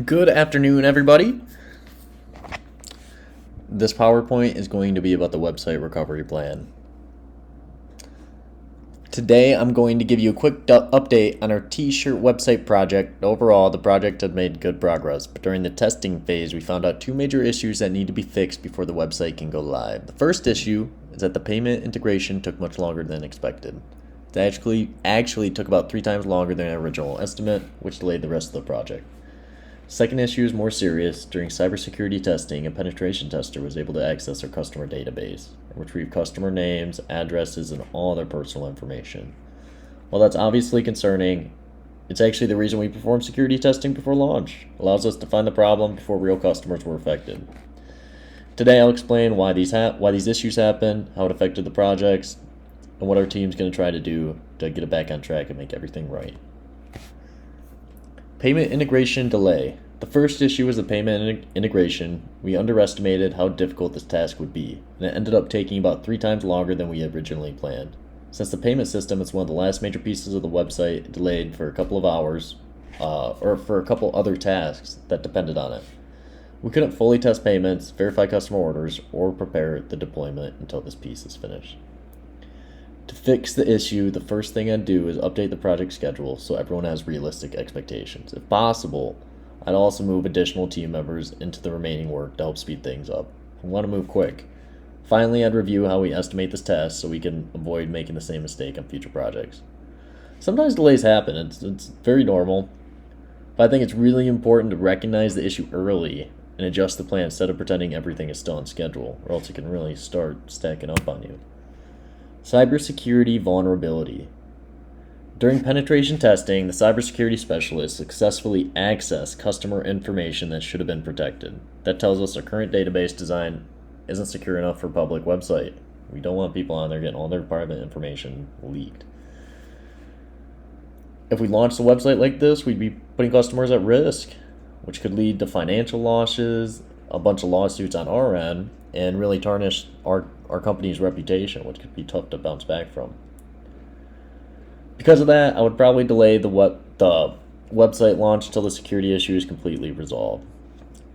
Good afternoon, everybody. This PowerPoint is going to be about the website recovery plan. Today, I'm going to give you a quick update on our t-shirt website project. Overall, the project had made good progress, but during the testing phase, we found out two major issues that need to be fixed before the website can go live. The first issue is that the payment integration took much longer than expected. It actually took about 3 times longer than our original estimate, which delayed the rest of the project. Second issue is more serious. During cybersecurity testing, a penetration tester was able to access our customer database and retrieve customer names, addresses, and all their personal information. While that's obviously concerning, it's actually the reason we perform security testing before launch. It allows us to find the problem before real customers were affected. Today I'll explain why these issues happened, how it affected the projects, and what our team's going to try to do to get it back on track and make everything right. Payment integration delay. The first issue was the payment integration. We underestimated how difficult this task would be, and it ended up taking about 3 times longer than we originally planned. Since the payment system is one of the last major pieces of the website, it delayed for a couple of hours, or for a couple other tasks that depended on it. We couldn't fully test payments, verify customer orders, or prepare the deployment until this piece is finished. To fix the issue, the first thing I'd do is update the project schedule so everyone has realistic expectations. If possible, I'd also move additional team members into the remaining work to help speed things up. We want to move quick. Finally, I'd review how we estimate this task so we can avoid making the same mistake on future projects. Sometimes delays happen, it's very normal, but I think it's really important to recognize the issue early and adjust the plan instead of pretending everything is still on schedule, or else it can really start stacking up on you. Cybersecurity vulnerability. During penetration testing, the cybersecurity specialist successfully accessed customer information that should have been protected. That tells us our current database design isn't secure enough for a public website. We don't want people on there getting all their private information leaked. If we launched a website like this, we'd be putting customers at risk, which could lead to financial losses, a bunch of lawsuits on our end, and really tarnish our company's reputation, which could be tough to bounce back from. Because of that, I would probably delay the website launch until the security issue is completely resolved.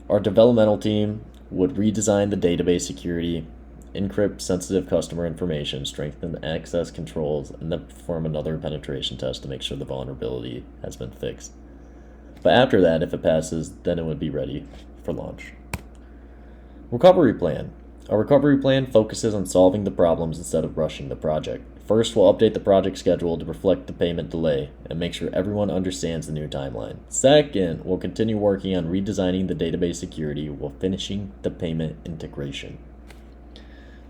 Our developmental team would redesign the database security, encrypt sensitive customer information, strengthen access controls, and then perform another penetration test to make sure the vulnerability has been fixed. But after that, if it passes, then it would be ready for launch. Recovery plan. Our recovery plan focuses on solving the problems instead of rushing the project. First, we'll update the project schedule to reflect the payment delay and make sure everyone understands the new timeline. Second, we'll continue working on redesigning the database security while finishing the payment integration.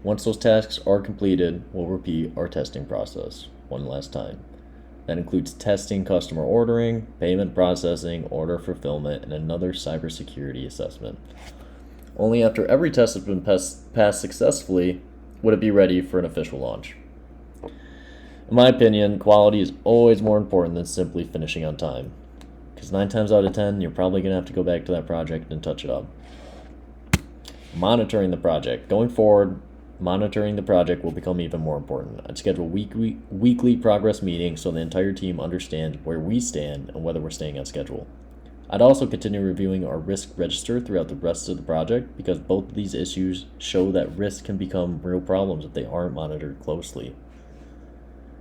Once those tasks are completed, we'll repeat our testing process one last time. That includes testing customer ordering, payment processing, order fulfillment, and another cybersecurity assessment. Only after every test has been passed successfully would it be ready for an official launch. In my opinion, quality is always more important than simply finishing on time, because 9 times out of 10, you're probably going to have to go back to that project and touch it up. Monitoring the project. Going forward, monitoring the project will become even more important. I'd schedule weekly progress meetings so the entire team understands where we stand and whether we're staying on schedule. I'd also continue reviewing our risk register throughout the rest of the project because both of these issues show that risk can become real problems if they aren't monitored closely.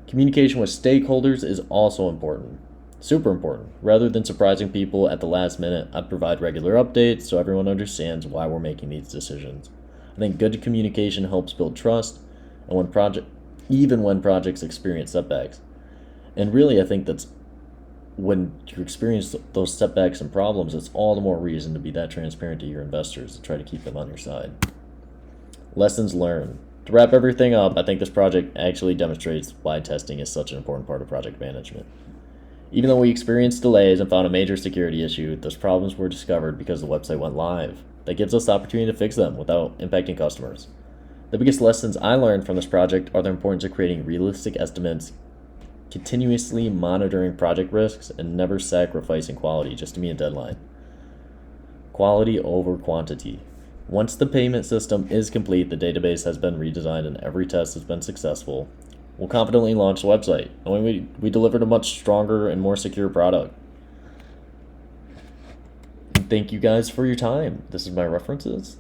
Communication with stakeholders is also important, super important. Rather than surprising people at the last minute, I'd provide regular updates so everyone understands why we're making these decisions. I think good communication helps build trust, and even when projects experience setbacks. And really, I think that's when you experience those setbacks and problems, it's all the more reason to be that transparent to your investors to try to keep them on your side. Lessons learned. To wrap everything up, I think this project actually demonstrates why testing is such an important part of project management. Even though we experienced delays and found a major security issue, those problems were discovered because the website went live. That gives us the opportunity to fix them without impacting customers. The biggest lessons I learned from this project are the importance of creating realistic estimates, continuously monitoring project risks, and never sacrificing quality just to meet a deadline. Quality over quantity. Once the payment system is complete, the database has been redesigned, and every test has been successful, we'll confidently launch the website, and we delivered a much stronger and more secure product. thank you guys for your time. This is my references.